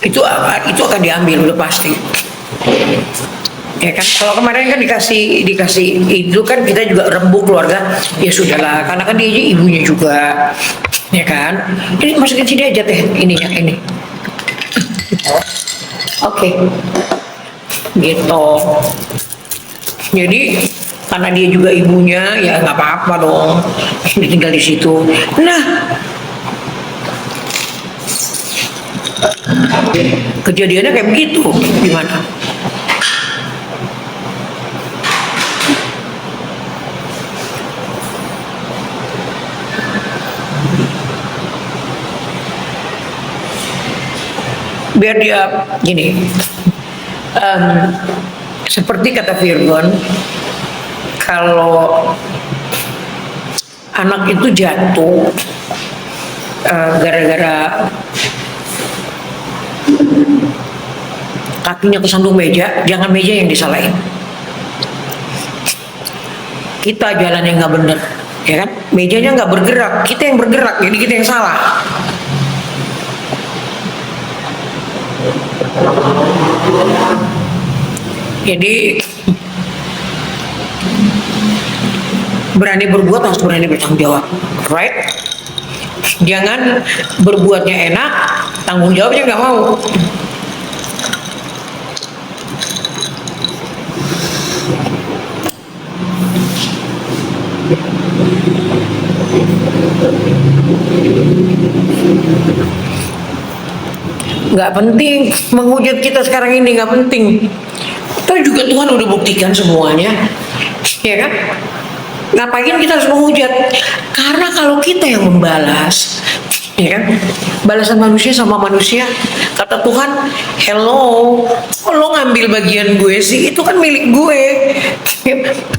itu akan diambil udah pasti. Ya kan, kalau kemarin kan dikasih itu kan kita juga rembuk keluarga, ya sudahlah, karena kan dia aja ibunya juga, ya kan. Ini masukin sini aja teh ininya ini. Oke, gitu. Jadi karena dia juga ibunya, ya nggak apa-apa dong, ditinggal di situ. Nah, kejadiannya kayak begitu, gimana? Biar dia gini, seperti kata Virgon, kalau anak itu jatuh gara-gara kakinya kesandung meja, jangan meja yang disalahin. Kita jalan yang nggak bener, ya kan? Mejanya nggak bergerak, kita yang bergerak, jadi kita yang salah. Jadi berani berbuat harus berani bertanggung jawab, right? Jangan berbuatnya enak, tanggung jawabnya nggak mau. Nggak penting menghujat kita sekarang ini, nggak penting. Toh juga Tuhan udah buktikan semuanya, ya kan? Ngapain kita harus menghujat? Karena kalau kita yang membalas, ya kan? Balasan manusia sama manusia, kata Tuhan, hello, kok lo ngambil bagian gue sih? Itu kan milik gue.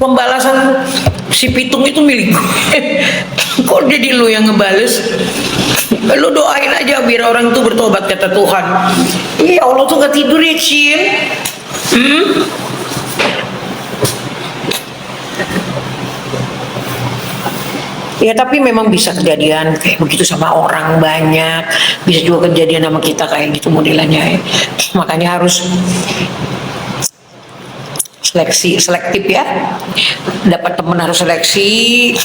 Pembalasan si pitung itu milik gue. Kok jadi lo yang ngebales? Lo doain aja biar orang itu bertobat, kata Tuhan. Iya, Allah tuh gak tidur ya, Cin. Ya tapi memang bisa kejadian kayak begitu sama orang banyak, bisa juga kejadian sama kita kayak gitu modelannya ya. Makanya harus selektif ya. Dapat teman harus seleksi,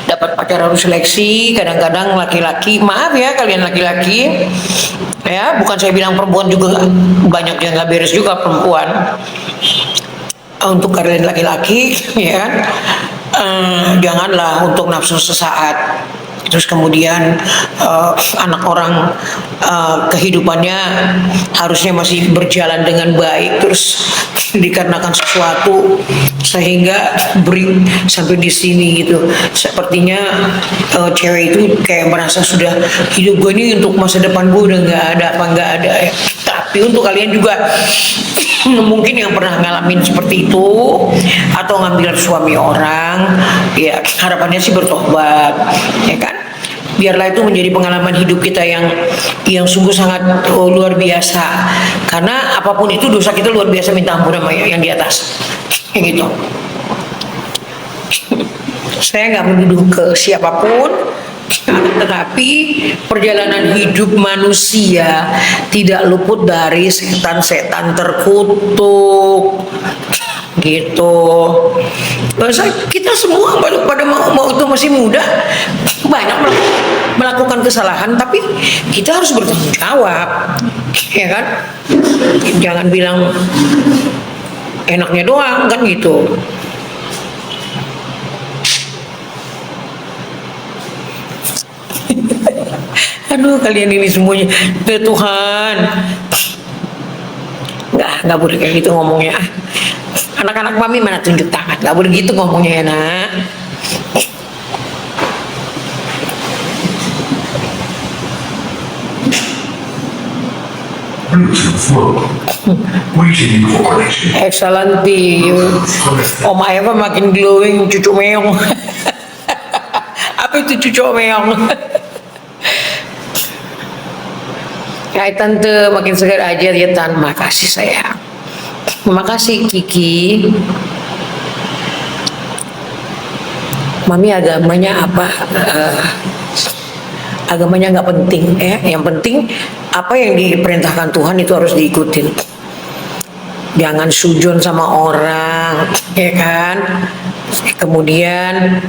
dapat pacar harus seleksi. Kadang-kadang laki-laki, maaf ya kalian laki-laki, ya bukan saya bilang perempuan juga banyak yang nggak beres juga perempuan. Untuk kalian laki-laki, ya kan, janganlah untuk nafsu sesaat. Terus kemudian anak orang kehidupannya harusnya masih berjalan dengan baik, terus dikarenakan sesuatu sehingga beri sampai di sini gitu. Sepertinya cewek itu kayak merasa sudah hidup gue ini untuk masa depan gue udah nggak ada ya. Tapi untuk kalian juga mungkin yang pernah ngalamin seperti itu atau ngambil suami orang, ya harapannya sih bertobat, ya kan? Biarlah itu menjadi pengalaman hidup kita yang sungguh sangat luar biasa. Karena apapun itu dosa kita luar biasa, minta ampun sama yang di atas, kayak gitu. Saya nggak menuduh ke siapapun, tetapi perjalanan hidup manusia tidak luput dari setan-setan terkutuk, gitu. Kita semua pada mau itu masih muda, banyak melakukan kesalahan, tapi kita harus bertanggung jawab, ya kan? Jangan bilang enaknya doang kan gitu. Aduh kalian ini semuanya, Tuhan, nggak boleh kayak gitu ngomongnya. Anak-anak mami mana tunjuk tangan, nggak boleh gitu ngomongnya ya nak. Excellenty, Om Eva makin glowing, cucu meong. Apa itu cucu meong? Hai tante, makin segar aja ya tan. Makasih sayang. Makasih Kiki. Mami agamanya apa? agamanya nggak penting ya. Yang penting apa yang diperintahkan Tuhan itu harus diikutin. Jangan sujon sama orang, ya kan? Kemudian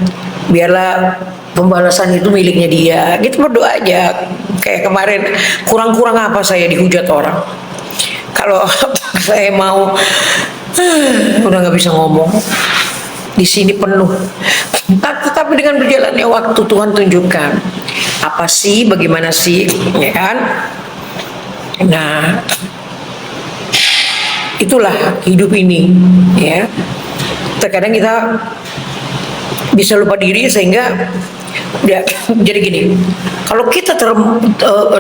biarlah pembalasan itu miliknya dia. Gitu berdoa aja. Kayak kemarin, kurang-kurang apa saya dihujat orang. Kalau saya mau, udah nggak bisa ngomong. Di sini penuh. Tetapi dengan berjalannya waktu Tuhan tunjukkan apa sih, bagaimana sih, ya kan? Nah, itulah hidup ini, ya. Terkadang kita bisa lupa diri sehingga ya, jadi gini. Kalau kita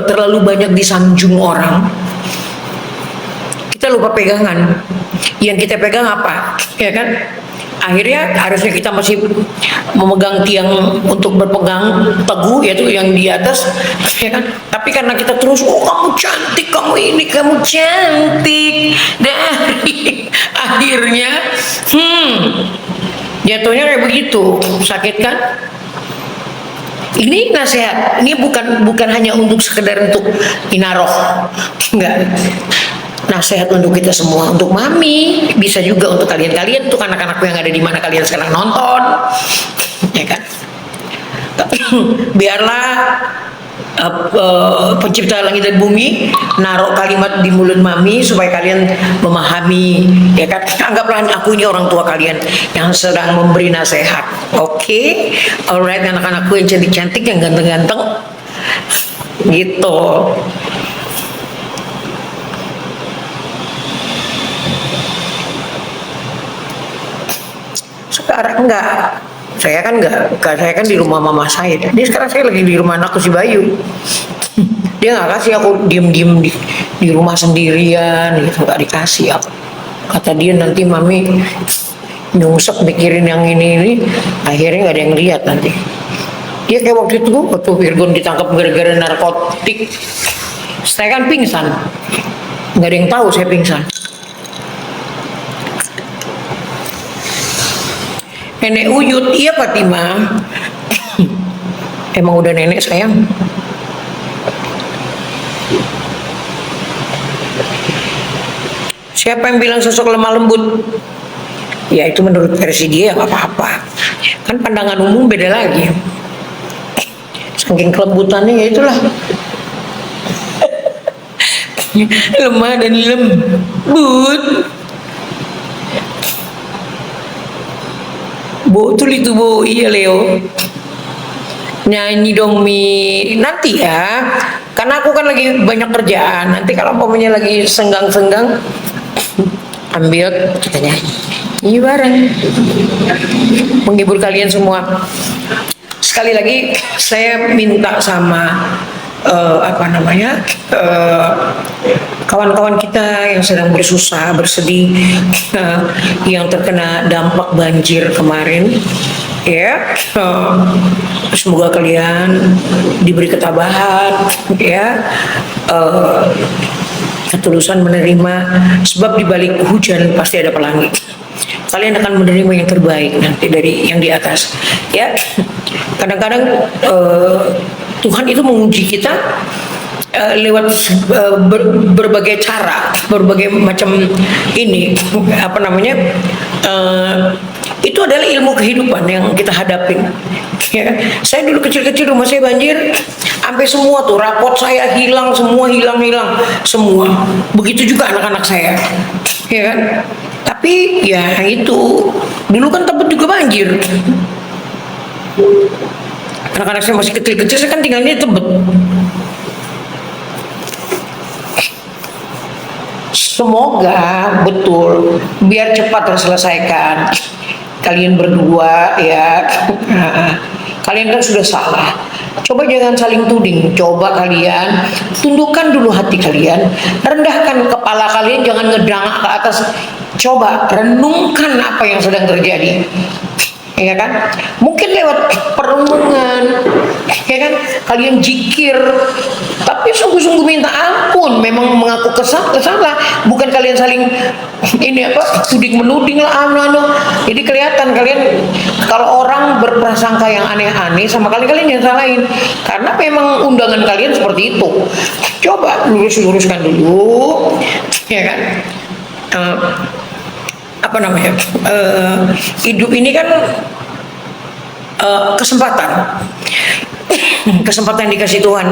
terlalu banyak disanjung orang, kita lupa pegangan. Yang kita pegang apa, ya kan? Akhirnya harusnya kita masih memegang tiang untuk berpegang teguh, yaitu yang di atas, ya kan? Tapi karena kita terus, oh kamu cantik, kamu ini, kamu cantik, dari akhirnya, jatuhnya kayak begitu, sakit kan? Ini nasihat, ini bukan hanya untuk sekedar untuk inaroh, enggak. Nasihat untuk kita semua, untuk mami, bisa juga untuk kalian-kalian, untuk anak-anakku yang ada di mana kalian sekarang nonton, ya kan? Biarlah pencipta langit dan bumi naruh kalimat di mulut mami supaya kalian memahami, ya kan? Anggaplah aku ini orang tua kalian yang sedang memberi nasihat. Oke, alright, anak-anakku yang cantik-cantik, yang ganteng-ganteng, gitu. Sekarang enggak, saya kan di rumah mama saya. Jadi sekarang saya lagi di rumah anakku si Bayu. Dia nggak kasih aku diem-diem di rumah sendirian, gitu, nggak dikasih aku. Kata dia nanti mami nyungsep mikirin yang ini, akhirnya nggak ada yang lihat nanti. Dia kayak waktu Virgon ditangkap gara-gara narkotik, saya kan pingsan, nggak ada yang tahu saya pingsan. Nenek Uyut, iya Fatima. Emang udah nenek sayang. Siapa yang bilang sosok lemah lembut? Ya itu menurut versi dia, nggak apa-apa. Kan pandangan umum beda lagi. Saking kelembutannya ya itulah. Lemah dan lembut. Betul itu Bu, iya Leo. Nyanyi dong Mi, nanti ya. Karena aku kan lagi banyak kerjaan. Nanti kalau umpamanya lagi senggang-senggang, ambil kita nyanyi. Nyanyi bareng. Menghibur kalian semua. Sekali lagi saya minta sama kawan-kawan kita yang sedang bersusah, bersedih, yang terkena dampak banjir kemarin, ya, semoga kalian diberi ketabahan, ya, ketulusan menerima, sebab di balik hujan pasti ada pelangi. Kalian akan menerima yang terbaik nanti dari yang di atas, ya. Kadang-kadang Tuhan itu menguji kita lewat berbagai cara, berbagai macam ini, itu adalah ilmu kehidupan yang kita hadapin. Ya, saya dulu kecil-kecil rumah saya banjir, sampai semua tuh rapot saya hilang, semua hilang semua. Begitu juga anak-anak saya, ya kan? Tapi ya itu dulu kan Tebet juga banjir. Anak-anak saya masih kecil-kecil, saya kan tinggalnya di Tebet. Semoga betul biar cepat terselesaikan. Kalian berdua ya, kalian kan sudah salah. Coba jangan saling tuding. Coba kalian tundukkan dulu hati kalian, rendahkan kepala kalian, jangan ngedangak ke atas. Coba renungkan apa yang sedang terjadi. ya kan? Mungkin lewat perenungan, ya kan? Kalian jikir, tapi sungguh-sungguh minta ampun, memang mengaku kesalah, bukan kalian saling ini apa, tuding menuding lah, Jadi kelihatan kalian kalau orang berprasangka yang aneh-aneh sama kalian yang salahin, karena memang undangan kalian seperti itu. Coba luruskan dulu, ya kan? Apa namanya, hidup ini kan kesempatan dikasih Tuhan.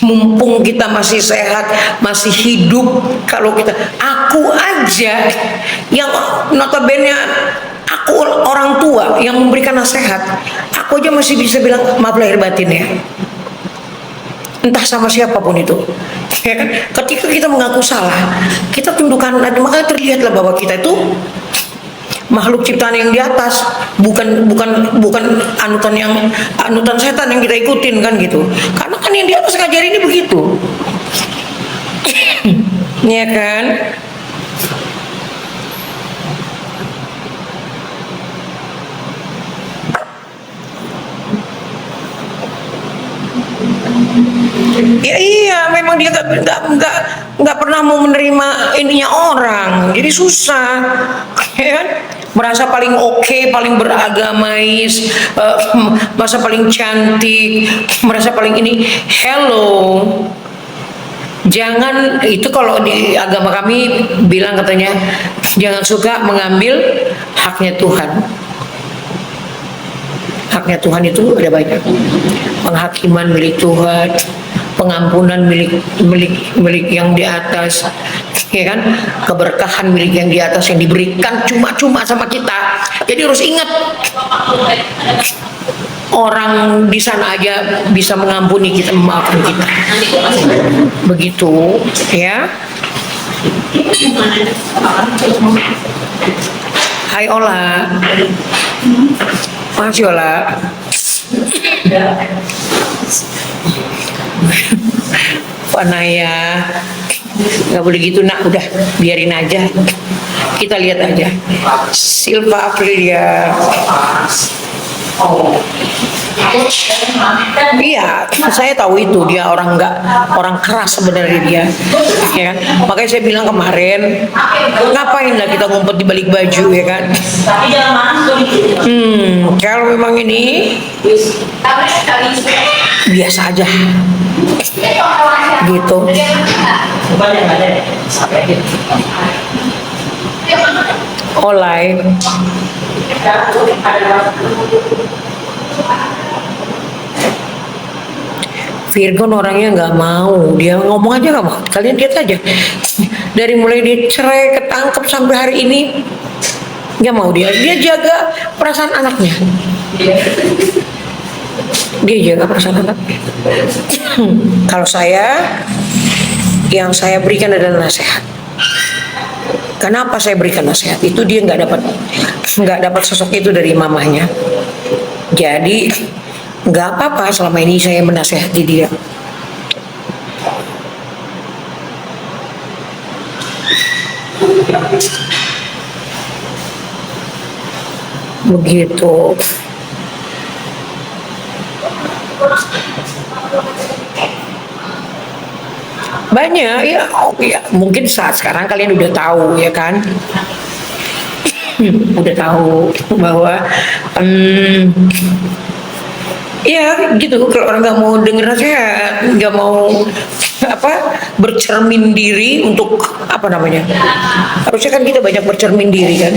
Mumpung kita masih sehat, masih hidup, kalau aku aja yang notabene aku orang tua yang memberikan nasihat, aku aja masih bisa bilang maaf lahir batin ya, entah sama siapapun itu, ya kan? Ketika kita mengaku salah, kita tundukkan, makanya terlihatlah bahwa kita itu makhluk ciptaan yang di atas, bukan anutan setan yang kita ikutin kan gitu. Karena kan yang di atas ngajarin ini begitu, ya kan? Ya iya, memang dia nggak pernah mau menerima ininya orang, jadi susah, ya kan? Merasa paling oke, paling beragamais, merasa paling cantik, merasa paling ini. Hello, jangan, itu kalau di agama kami bilang katanya jangan suka mengambil haknya Tuhan. Haknya Tuhan itu ada banyak. Penghakiman milik Tuhan, pengampunan milik yang di atas, ya kan? Keberkahan milik yang di atas yang diberikan cuma-cuma sama kita. Jadi harus ingat, orang di sana aja bisa mengampuni kita, memaafkan kita. Begitu, ya. Hai Ola. Makasih Ola. Panaya, nggak boleh gitu nak, udah biarin aja, kita lihat aja. Silva Aprilia. Iya, saya tahu itu dia orang keras sebenarnya dia, ya kan? Makanya saya bilang kemarin, ngapain lah kita ngumpet di balik baju, ya kan? Kalau memang ini biasa aja, gitu. Olay. Virgon orangnya nggak mau, dia ngomong aja nggak mau. Kalian lihat aja, dari mulai dia cerai, ketangkep sampai hari ini nggak mau dia jaga perasaan anaknya. Dia jaga perasaan anaknya. Kalau yang saya berikan adalah nasihat. Kenapa saya berikan nasihat? Itu dia nggak dapat sosok itu dari mamahnya. Jadi nggak apa-apa selama ini saya menasehati dia. Begitu. Banyak ya, ya, mungkin saat sekarang kalian udah tahu, ya kan? Udah tahu bahwa ya gitu, kalau orang nggak mau denger nasihat, nggak mau bercermin diri untuk apa namanya, harusnya kan kita banyak bercermin diri kan.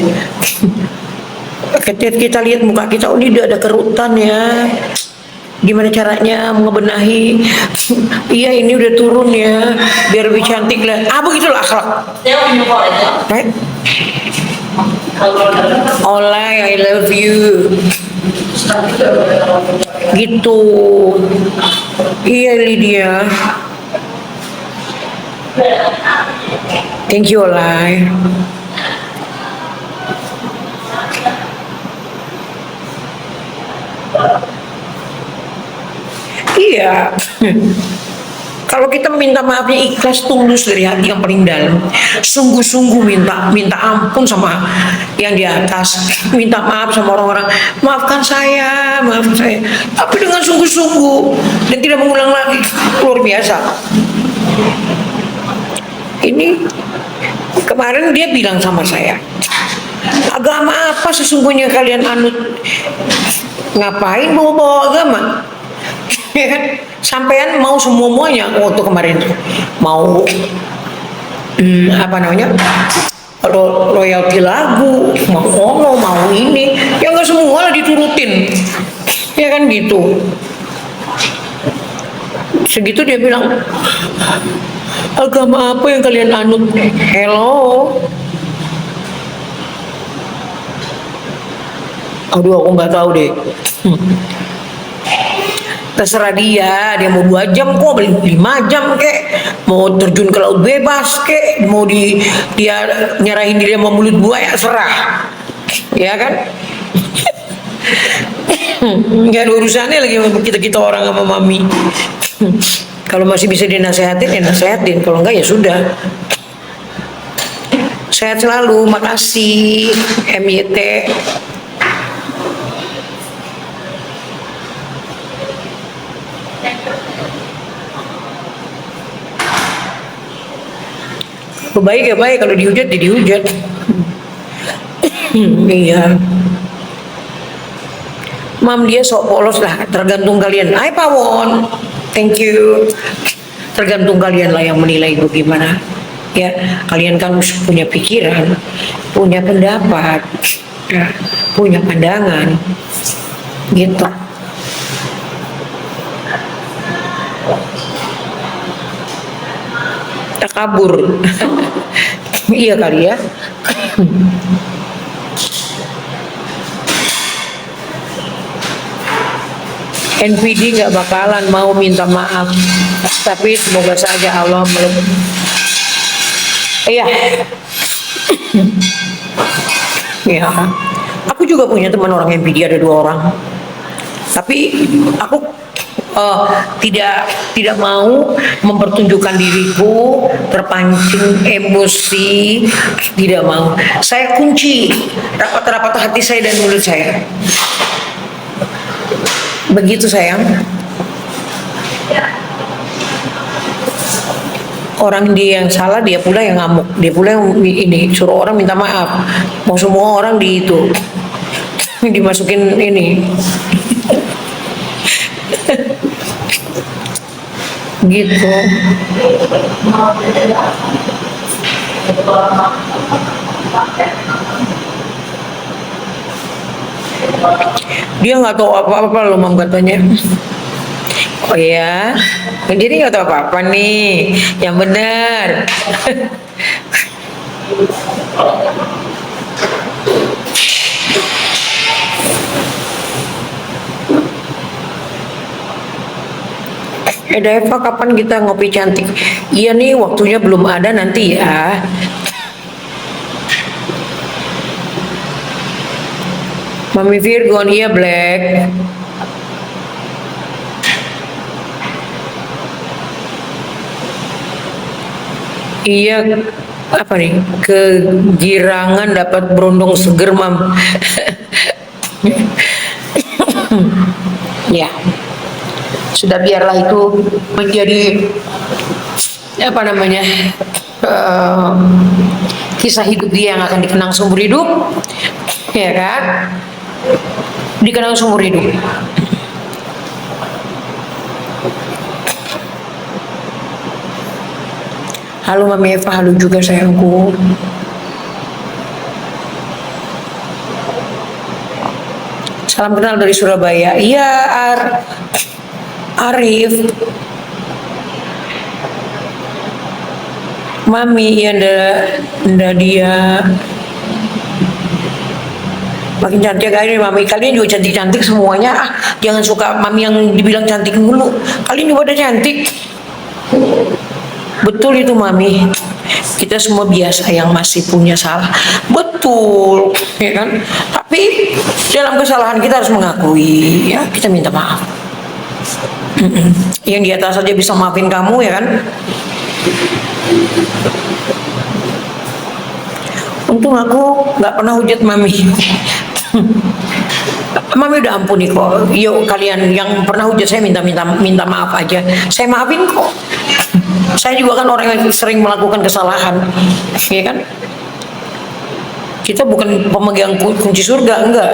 Kita lihat muka kita, oh ini udah ada kerutan ya, gimana caranya ngebenahi. Iya ini udah turun ya, biar lebih cantik lah. Begitulah akhlak. Right? Olay, I love you. Gitu. Iya Lydia. Thank you Olay. Iya. Kalau kita minta maafnya ikhlas, tulus dari hati yang paling dalam, sungguh-sungguh minta ampun sama yang di atas, minta maaf sama orang-orang, maafkan saya, maafkan saya, tapi dengan sungguh-sungguh dan tidak mengulang lagi, luar biasa. Ini kemarin dia bilang sama saya, agama apa sesungguhnya kalian anut? Ngapain bawa-bawa agama? Ya kan? Sampean mau semuanya waktu kemarin mau apa namanya, royalti lagu, mau ono, mau ini, ya nggak semua lah diturutin, ya kan gitu. Segitu dia bilang, agama apa yang kalian anut? Hello. Aduh, aku nggak tahu deh. Terserah dia mau 2 jam kok, 5 jam kek, mau terjun ke laut bebas kek, mau dia nyerahin diri sama mulut buaya, serah, ya kan? Nggak ada urusannya lagi sama kita orang sama mami. Kalau masih bisa dinasehatin, ya nasehatin. Kalau enggak ya sudah. Sehat selalu, makasih MYT. Baik ya baik, kalau dihujat ya dihujat. Iya. Mam, dia sok polos lah, tergantung kalian. Hai Pawon, thank you. Tergantung kalian lah yang menilai itu gimana. Ya, kalian kan punya pikiran, punya pendapat, ya, punya pandangan, gitu. Takabur. Iya kali ya. NPD nggak bakalan mau minta maaf, tapi semoga saja Allah iya. Ya, aku juga punya teman orang NPD, ada 2 orang, tapi aku tidak mau mempertunjukkan diriku, terpancing emosi, tidak mau. Saya kunci rapat-rapat hati saya dan mulut saya. Begitu sayang. Orang dia yang salah, dia pula yang ngamuk, dia pula yang ini suruh orang minta maaf, mau semua orang di itu dimasukin ini. Gitu. Dia nggak tahu apa-apa loh, Mam, katanya. Oh ya, jadi nggak tahu apa-apa nih, yang benar. Eva, kapan kita ngopi cantik? Iya nih, waktunya belum ada, nanti ya. Mami Virgon, iya Black. Iya, apa nih? Kegirangan dapat berondong seger, Mam. Ya. Sudah, biarlah itu menjadi apa namanya, kisah hidup dia yang akan dikenang seumur hidup, ya kan? Dikenang seumur hidup. Halo Mami Eva, halo juga sayangku. Salam kenal dari Surabaya. Iya, Arif. Mami, ya nda dia makin cantik aja Mami. Kalian juga cantik-cantik semuanya. Jangan suka Mami yang dibilang cantik dulu. Kalian juga udah cantik. Betul itu Mami. Kita semua biasa yang masih punya salah. Betul, ya kan? Tapi dalam kesalahan kita harus mengakui, ya, kita minta maaf. Yang di atas saja bisa maafin kamu ya kan. Untung aku nggak pernah hujat mami. Mami udah ampuni kok. Yuk kalian yang pernah hujat saya minta maaf aja. Saya maafin kok. Saya juga kan orang yang sering melakukan kesalahan, ya kan? Kita bukan pemegang kunci surga, enggak.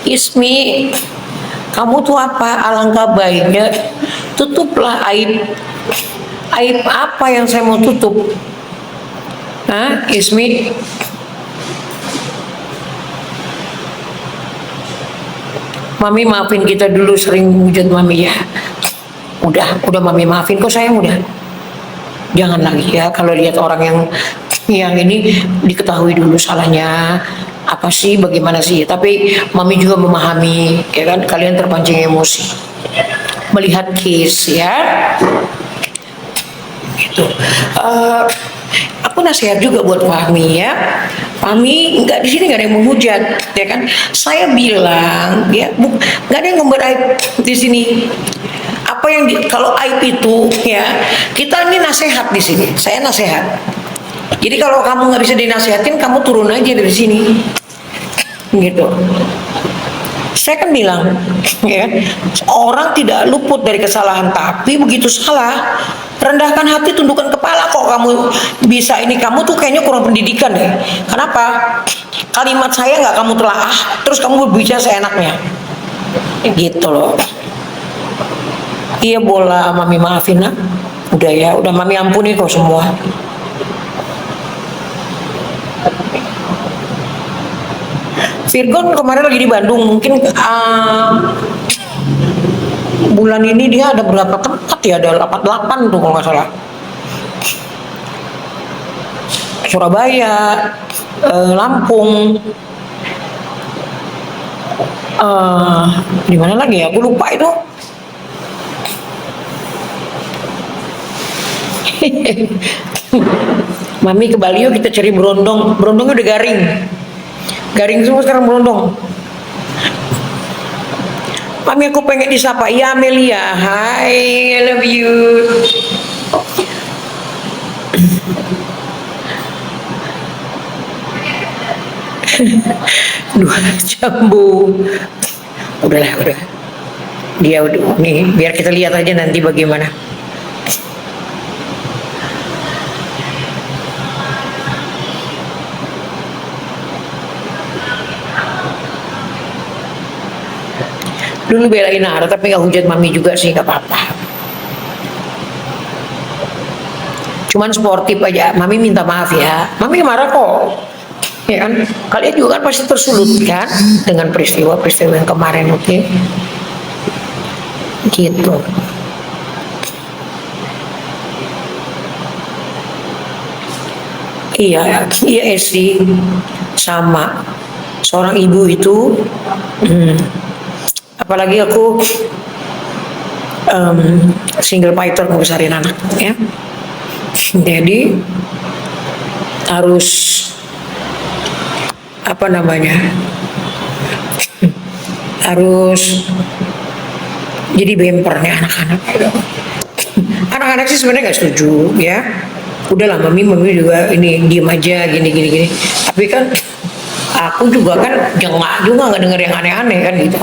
Ismi, kamu tuh apa? Alangkah baiknya tutuplah aib. Aib apa yang saya mau tutup? Hah, Ismi? Mami maafin kita dulu sering hujat mami ya. Udah mami maafin kok sayang udah. Jangan lagi ya kalau lihat orang yang ini diketahui dulu salahnya apa sih, bagaimana sih. Tapi mami juga memahami ya kan, kalian terpancing emosi melihat case ya. Gitu. Aku nasihat juga buat Fahmi ya. Fahmi nggak di sini nggak ada yang menghujat, ya kan? Saya bilang ya, nggak ada yang ngumbar aib di sini. Apa yang kalau aib itu ya kita ini nasihat di sini. Saya nasihat. Jadi kalau kamu nggak bisa dinasehatin, kamu turun aja dari sini. Gitu. Saya kan bilang, ya, orang tidak luput dari kesalahan, tapi begitu salah, rendahkan hati, tundukkan kepala. Kok kamu bisa ini, kamu tuh kayaknya kurang pendidikan deh. Kenapa? Kalimat saya nggak kamu telaah, terus kamu berbicara seenaknya, gitu loh. Iya bola, mami maafin nak. Udah ya, udah mami ampuni kok semua. Virgon kemarin lagi di Bandung, mungkin bulan ini dia ada berapa tempat ya, ada 88 tuh kalau nggak salah. Surabaya, Lampung, di mana lagi ya, aku lupa itu. Mami ke Bali yuk kita cari berondong, berondongnya udah garing. Garing semua sekarang berondong. Mami aku pengen disapa. Ya Amelia, hi, I love you. Dua jambu. Udahlah, udah. Dia udah nih, biar kita lihat aja nanti bagaimana. Dulu belain Nara tapi gak hujat mami juga sih, gak apa-apa. Cuman sportif aja, mami minta maaf ya. Mami marah kok, ya kan? Kalian juga kan pasti tersulut kan dengan peristiwa-peristiwa yang kemarin, oke? Gitu. Iya sih, sama. Seorang ibu itu, apalagi aku single fighter ngebesarin anak ya, jadi harus apa namanya, harus jadi bempernya anak-anak. Anak-anak sih sebenarnya nggak setuju ya, udahlah mami juga ini diem aja gini, tapi kan aku juga kan jengak juga nggak denger yang aneh-aneh kan gitu.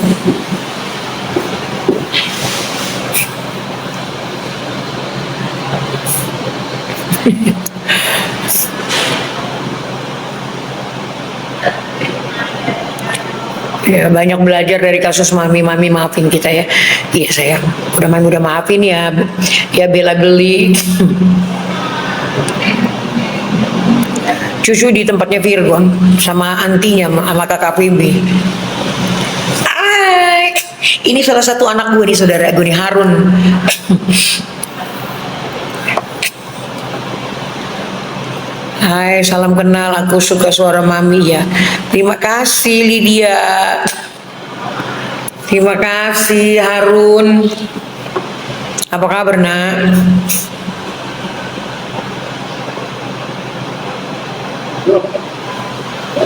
Ya banyak belajar dari kasus mami maafin kita ya. Iya sayang, mami udah maafin ya. Ya bela beli cucu di tempatnya Virgon sama antinya sama kakak Bibi. Ini salah satu anak gue nih, saudara gue nih, Harun. Hai, salam kenal, aku suka suara mami ya. Terima kasih Lydia. Terima kasih Harun. Apa kabar nak?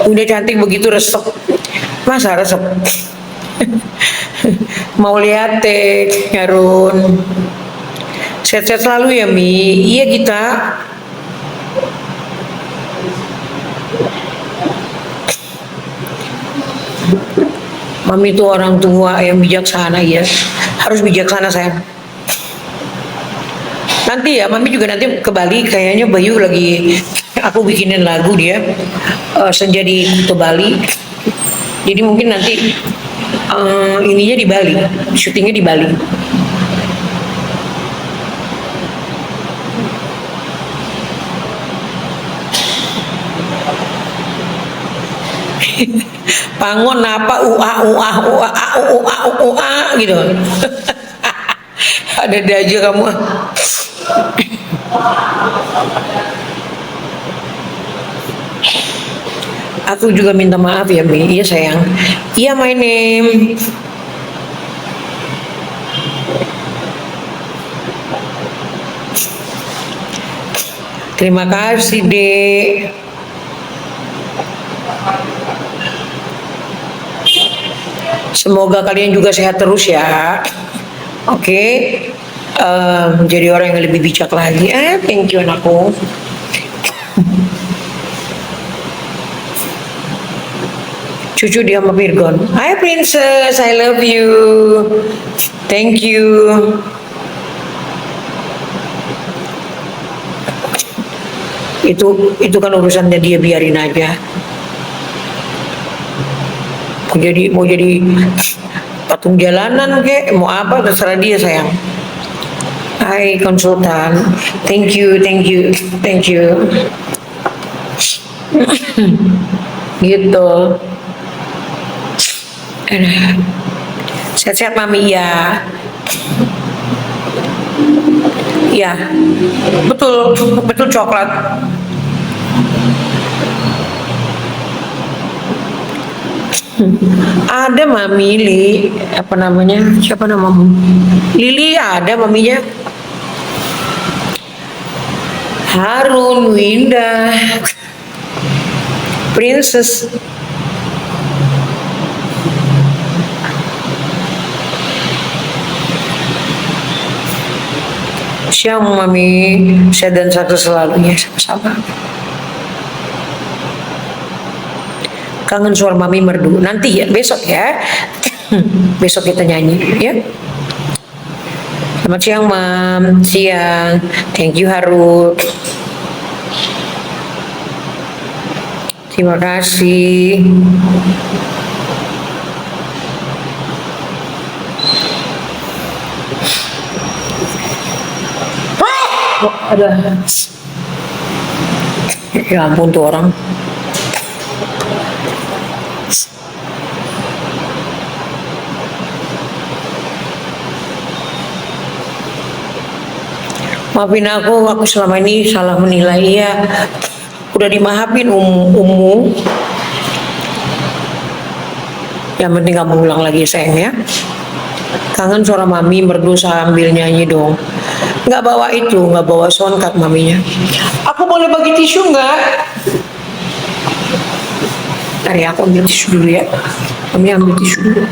Udah cantik begitu resep. Masa resep? Mau lihat teh Harun. Sehat-sehat selalu ya Mi. Iya kita. Mami itu orang tua yang bijaksana ya. Harus bijaksana sayang. Nanti ya, Mami juga nanti ke Bali. Kayaknya Bayu lagi aku bikinin lagu dia senja di Kuta Bali. Jadi mungkin nanti ininya di Bali, syutingnya di Bali. Pangon apa ua gitu. Ada aja kamu. Aku juga minta maaf ya Mi. Iya sayang. Iya my name. Terima kasih Dek. Semoga kalian juga sehat terus ya. Oke. Jadi orang yang lebih bijak lagi. Thank you anakku. Cucu dia sama Virgon. Hi princess, I love you. Thank you. Itu kan urusannya dia, biarin aja. Mau jadi patung jalanan kek, mau apa terserah dia sayang. Hai konsultan, thank you. Gitu. Sehat-sehat Mami ya. Ya, betul coklat. Ada Mami apa namanya? Siapa namamu? Lili ada maminya. Harun, Winda, Princess. Siang Mami, sehat dan satu selalu ya, sama-sama. Kangen suara Mami merdu. Nanti ya, besok ya. Besok kita nyanyi ya. Selamat siang Mam. Siang. Thank you Harun. Terima kasih. Ada. Ya ampun tuh orang. Maafin aku selama ini salah menilai ya. Udah dimaafin umum. Yang penting kamu ulang lagi sayang ya. Kangen suara Mami merdu sambil nyanyi dong. Nggak bawa soundcard Maminya. Aku boleh bagi tisu nggak? Ntar ya, aku ambil tisu dulu ya. Mami ambil tisu dulu.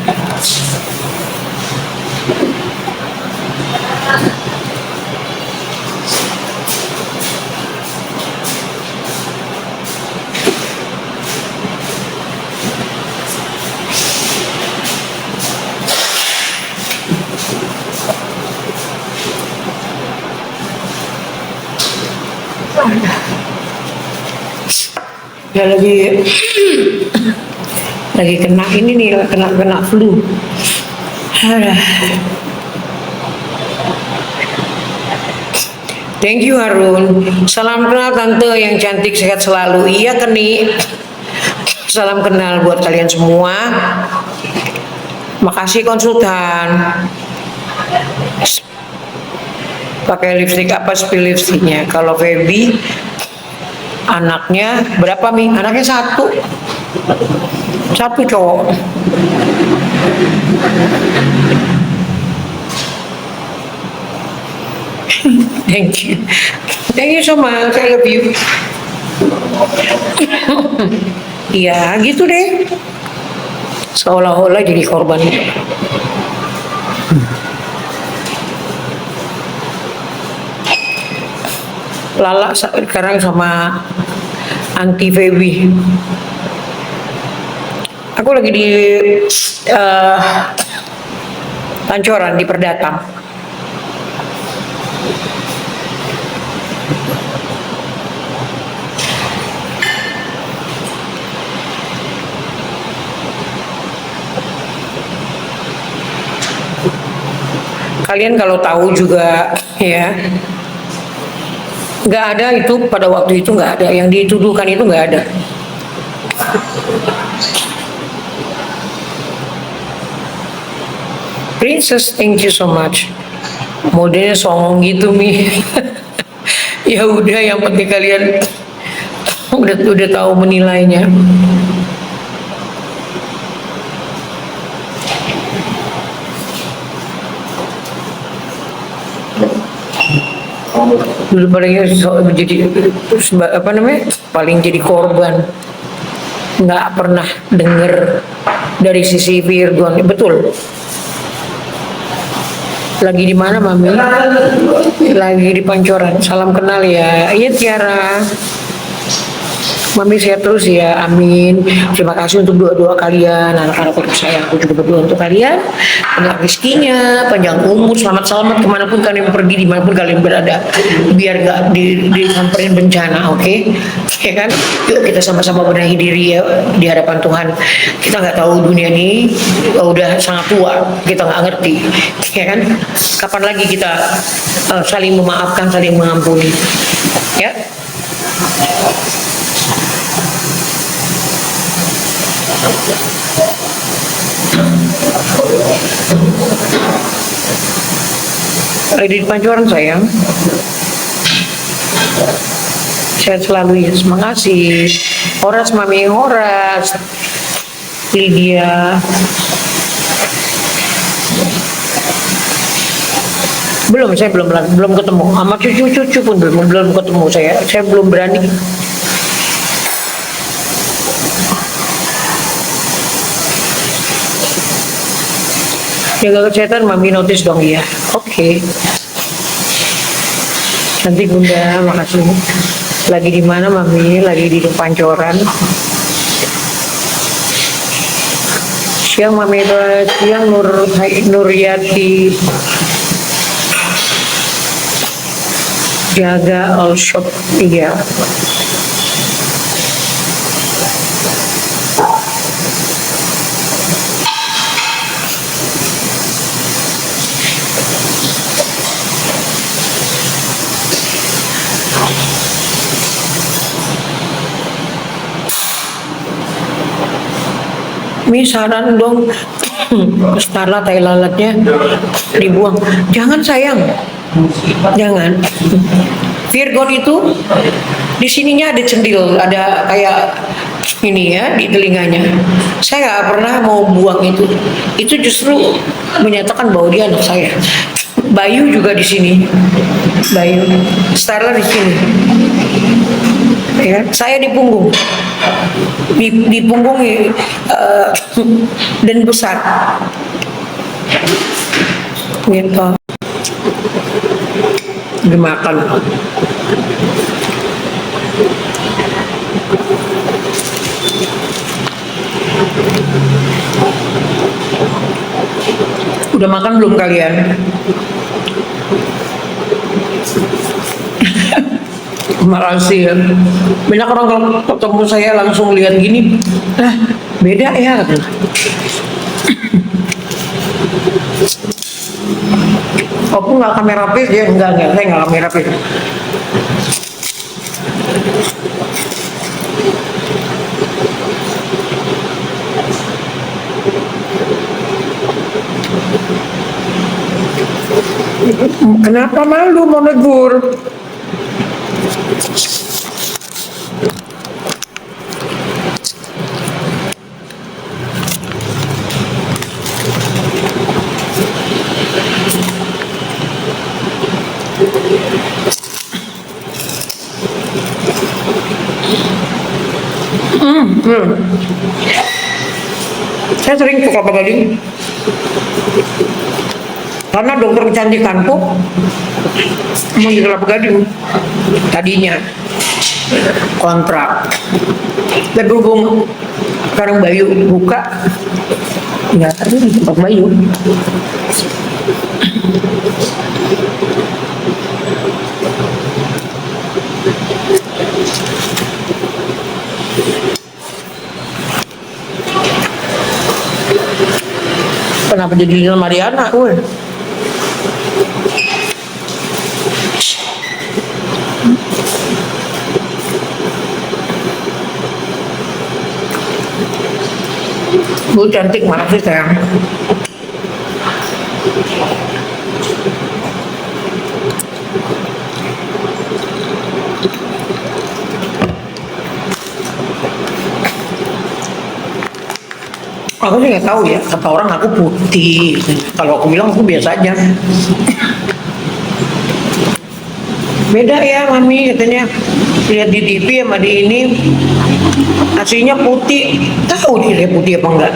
Ya lagi kena ini nih, kena flu. Thank you Harun. Salam kenal tante yang cantik, sehat selalu. Iya Keni. Salam kenal buat kalian semua. Makasih konsultan. Pakai lipstick apa, spill lipsticknya? Kalau Feby anaknya berapa Mi? Anaknya satu cowok. Thank you. Thank you so much. I love you. Iya, gitu deh. Seolah-olah jadi korban. Lala sekarang sama Anti Feby. Aku lagi di eh, Pancoran di Perdatang. Kalian kalau tahu juga ya, nggak ada itu pada waktu itu, nggak ada yang dituduhkan, itu nggak ada. Princess, thank you so much. Modelnya songong gitu Mi. Ya udah, yang penting kalian udah tahu menilainya. Dulu paling jadi apa namanya, paling jadi korban, nggak pernah denger dari sisi Virgon. Betul. Lagi di mana Mami? Lagi di Pancoran. Salam kenal ya. Iya Tiara. Mami sehat terus ya, amin. Terima kasih untuk doa-doa kalian, anak-anak saya. Aku juga berdoa untuk kalian, banyak rezekinya, panjang umur, selamat-selamat kemanapun kalian pergi, dimanapun kalian berada, biar gak disamperin bencana, oke? Ya kan? Yuk kita sama-sama benahi diri ya di hadapan Tuhan. Kita nggak tahu dunia ini udah sangat tua, kita nggak ngerti, ya kan? Kapan lagi kita saling memaafkan, saling mengampuni, ya? Lady di Pancoran sayang. Sehat selalu ya, terima kasih. Horas Mami, Horas, Lydia. Saya belum ketemu sama cucu-cucu pun belum ketemu saya belum berani. Jaga kesehatan Mami, notice dong ya. Oke. Nanti Bunda, makasih. Lagi di mana Mami? Lagi di Pancoran. Siang Mami, siang Nuryati. Jaga all shop, iya. Mi saran dong, Starla tai lalatnya dibuang. Jangan sayang, jangan. Virgon itu di sininya ada cendil, ada kayak ini ya di telinganya. Saya nggak pernah mau buang itu. Itu justru menyatakan bahwa dia anak saya. Bayu juga di sini, Bayu, Starla di sini. Ya, saya di punggung, di punggung dan besar, gitu. Dimakan. Udah makan belum kalian? Makasih ya. Banyak orang kalau ketemu saya langsung lihat gini, beda ya. Aku nggak kamera face ya, enggak, saya nggak kamera face. Kenapa malu mau negur? Hmm. Saya sering ke Kelapa Gading karena dokter kecantikanku mau di Kelapa Gading tadinya kontrak. Dan berhubung sekarang Bayu buka, ya tadi di tempat Bayu. Kenapa jadi Lina Mariana? Woi. Bu cantik, makasih sayang. Aku sih nggak tahu ya, kata orang aku putih. Kalau aku bilang aku biasa aja. Beda ya mami katanya, lihat di TV sama di ini aslinya putih. Tahu dia putih apa enggak?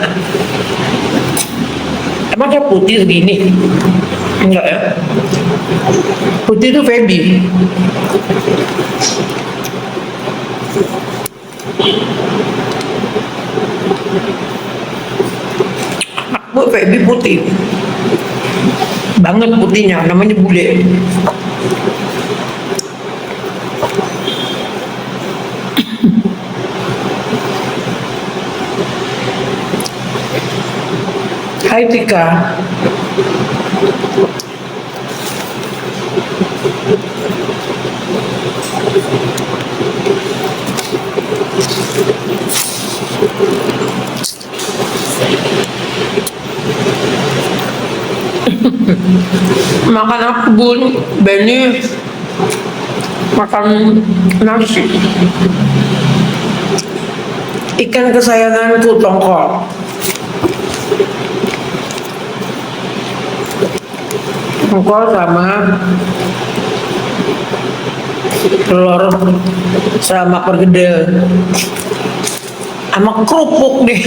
Emang dia putih segini? Enggak ya? Putih itu Feby. Bu Feby putih banget, putihnya namanya bule. Hai Tika. Makan apa Bun? Benny makan nasi. Ikan kesayanganku tongkol. Tongkol sama telur sama pergedel sama kerupuk deh.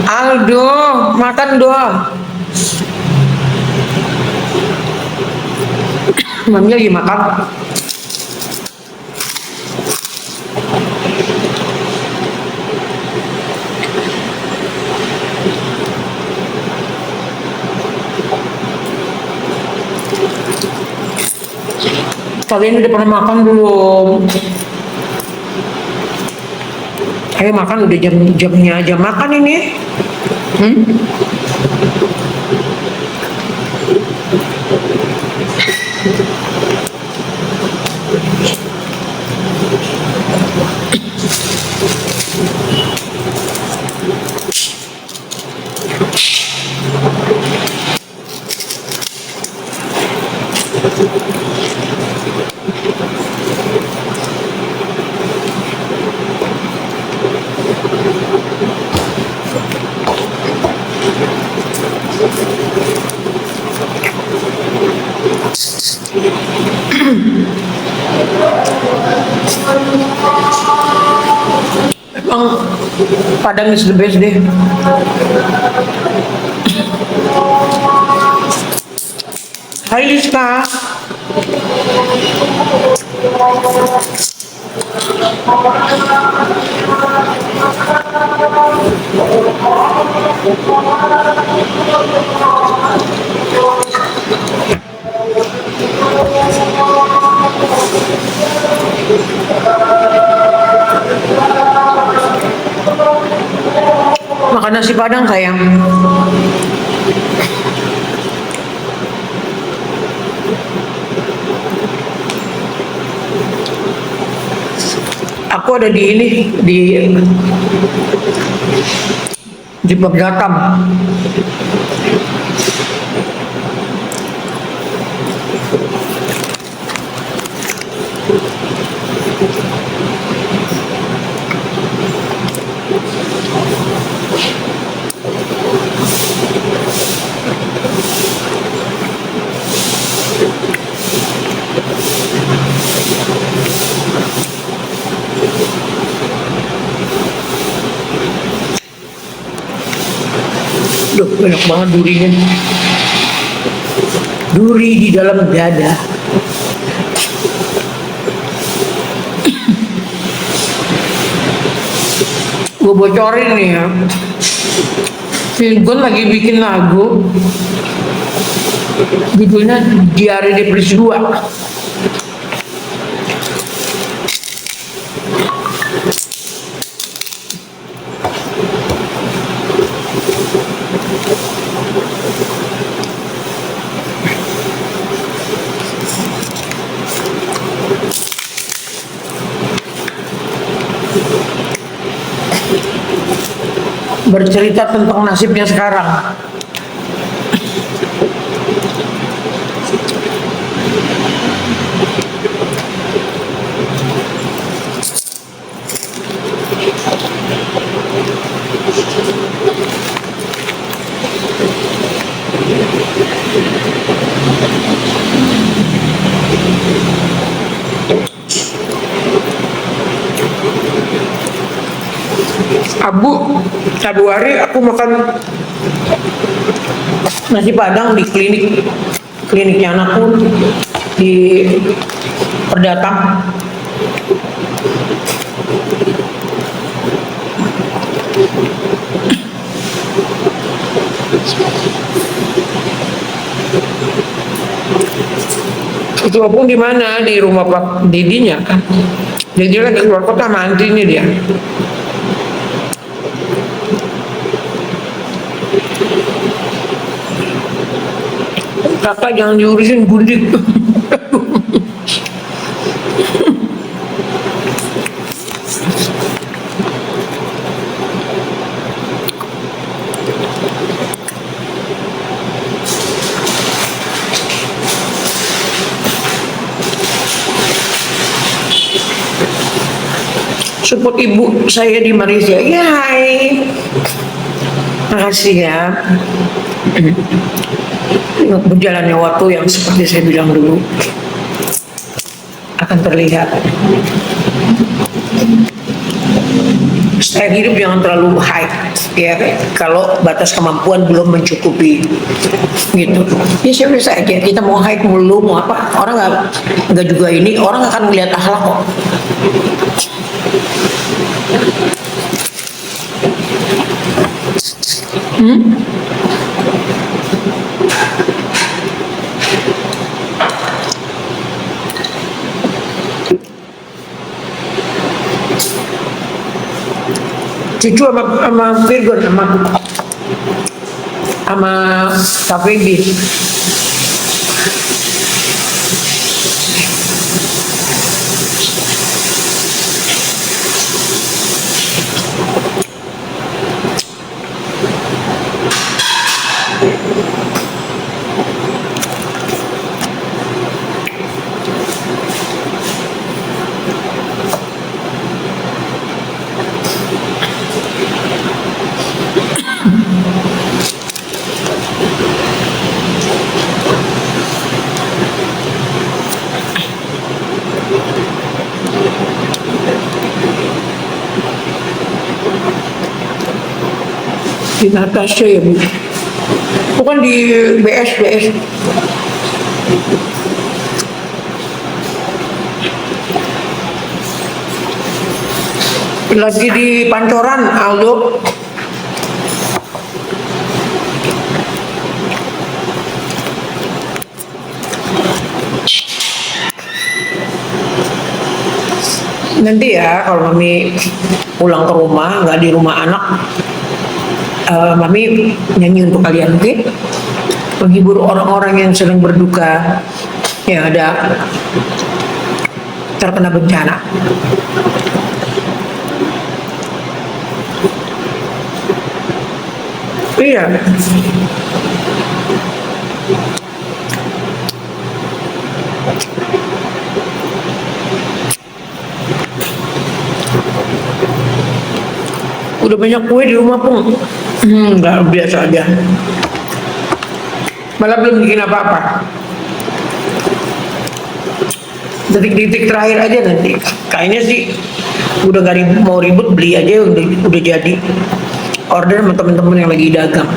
Aldo, makan dong. Mami lagi makan. Kalian udah pernah makan belum? Ayo makan, udah jamnya jam makan ini. Emang Padang is the best deh. Hai Liska. Makan nasi Padang sayang. Aku ada di ini di Batam. Duh, banyak banget durinya. Duri di dalam dada. Gue bocorin nih ya. Virgon lagi bikin lagu, judulnya Diare Depresi 2. Bercerita tentang nasibnya sekarang. Satu hari aku makan nasi padang di kliniknya anakku di Perdatang. Itu pun di mana, di rumah Pak Didinya kan. Jadi dia lagi keluar kota mandinya dia. Kakak jangan diurusin gundik. Support ibu saya di Malaysia. Ya, hai. Makasih ya. Berjalannya waktu yang seperti saya bilang dulu akan terlihat. Saya hidup jangan terlalu high ya, kalau batas kemampuan belum mencukupi gitu. Ya biasa aja, kita mau high mulu mau apa, orang nggak juga ini, orang akan melihat akhlak kok. Cucu sama Virgon sama KPB. Di Natasha ya Bu, bukan di BS. Lagi di Pancoran Aldo. Nanti ya kalau Mami pulang ke rumah, nggak di rumah anak, Mami nyanyi untuk kalian, oke? Menghibur orang-orang yang sedang berduka, yang ada terkena bencana. Iya. Udah banyak kue di rumah Pung. Enggak, biasa aja. Malah belum bikin apa-apa. Detik-detik terakhir aja nanti. Kayaknya sih udah gak mau ribut, beli aja udah jadi. order sama temen-temen yang lagi dagang.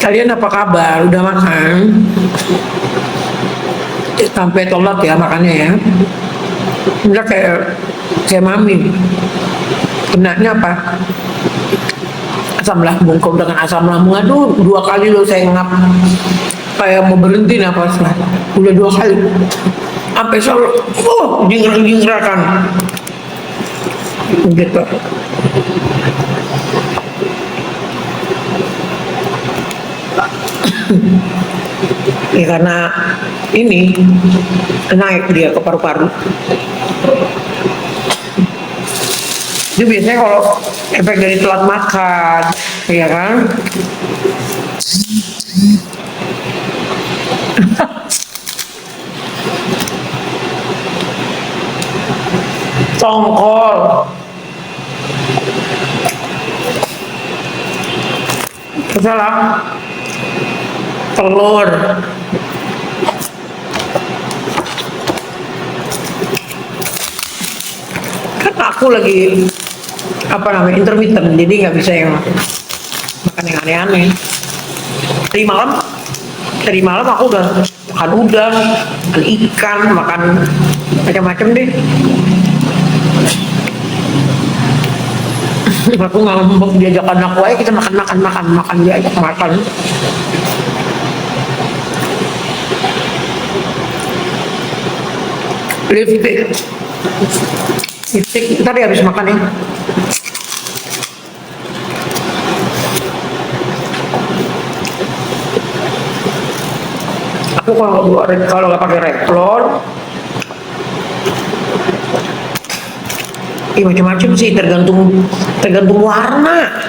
Kalian apa kabar? Udah makan? Sampai telat ya makannya ya. Udah kayak mami. Kenanya apa? Asam lambung. Kau dengan asam lambung, aduh 2 kali lo saya ngap. Kayak mau berhenti napasnya. Udah 2 kali. Sampai selalu, jingrak-jingrakan. Gitu. Ya karena ini naik dia ke paru-paru. Itu biasanya kalau efek dari telat makan, ya kan? Tongkol. Salah. Telur. Kan aku lagi intermittent, jadi nggak bisa yang makan yang aneh-aneh. Tadi malam aku udah makan udang, makan ikan, makan macam-macam deh. Aku nggak ngomong diajak anak wae, kita makan diajak makan. Lipstick tadi habis makan ya. Aku kalau nggak pakai Revlon, macam-macam sih, tergantung warna.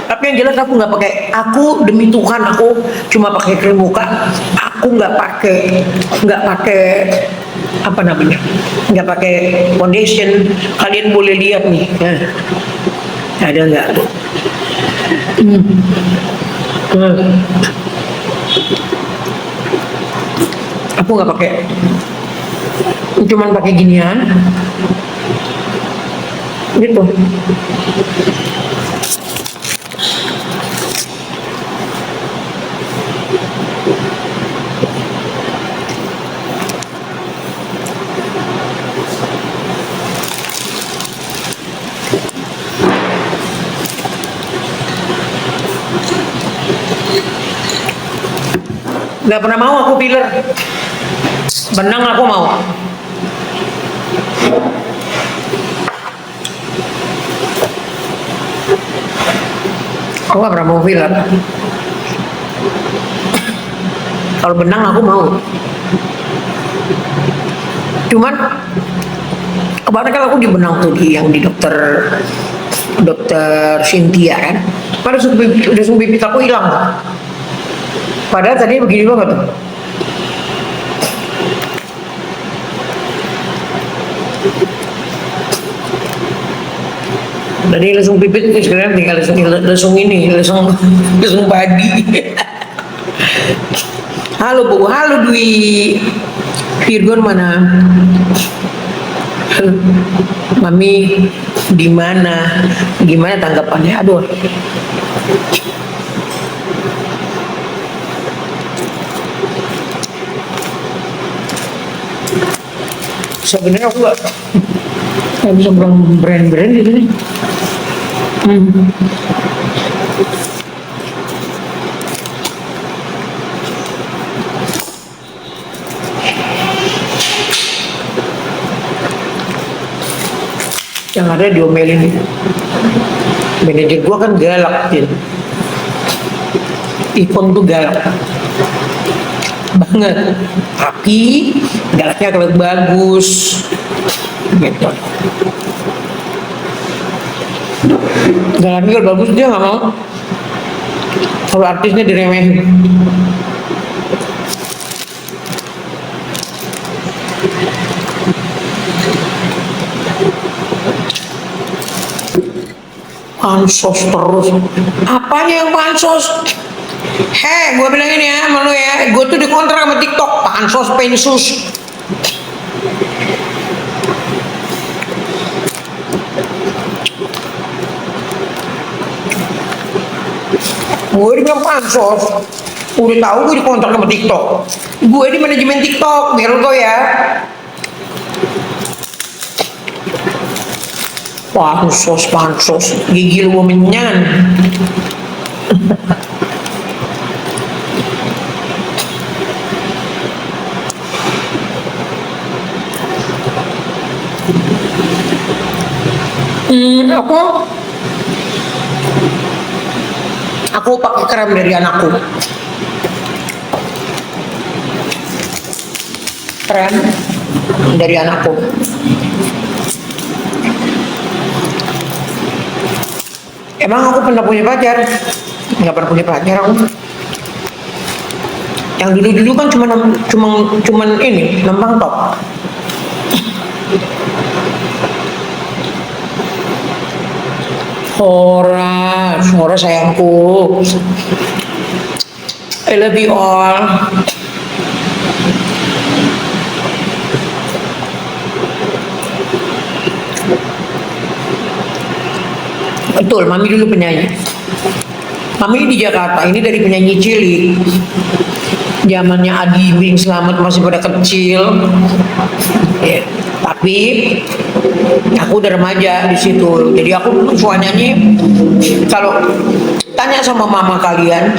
Tapi yang jelas aku nggak pakai. Aku demi Tuhan aku cuma pakai krim muka. Aku nggak pakai nggak pakai foundation. Kalian boleh lihat nih. Ada nggak? Aku nggak pakai. Cuman pakai ginian. Gitu. Nggak pernah mau aku filler. Benang aku mau. Aku nggak pernah mau filler. Kalau benang aku mau. Cuman kemarin kan aku di benang tuh yang di dokter Cynthia kan. Pada udah bibit aku hilang. Padahal tadi begini banget tuh. Tadi langsung pipit, sekarang tinggal langsung padi. Halo Bu, halo Dwi. Virgon mana? Mami di mana? Gimana tanggapannya? Aduh. Sebenarnya aku nggak bisa bilang brand gitu nih. Yang ada diomelin manajer gua kan galak gitu. Ipon tuh galak banget, tapi galaknya kalau bagus gitu. Galaknya kalau bagus dia nggak mau, kalau artisnya diremehin. Pansos terus. Apanya yang pansos? Gue bilangin ya sama lu ya, gue tuh dikontrak sama TikTok, pansos pensus. Gue dibilang pansos, udah tahu gue dikontrak sama TikTok. Gue di manajemen TikTok, biar lo tau ya. Pansos, gigi lu menyan. Aku pakai krem dari anakku. Krem dari anakku. Emang aku pernah punya pacar? Nggak pernah punya pacar aku. Yang dulu kan cuman ini lempang top. Hora sayangku. I love you all. Betul, Mami dulu penyanyi. Mami di Jakarta, ini dari penyanyi cilik. Zamannya Adi Bing Slamet masih pada kecil. Ya, tapi aku udah remaja di situ. Jadi aku dulu suka nyanyi. Kalau tanya sama mama kalian,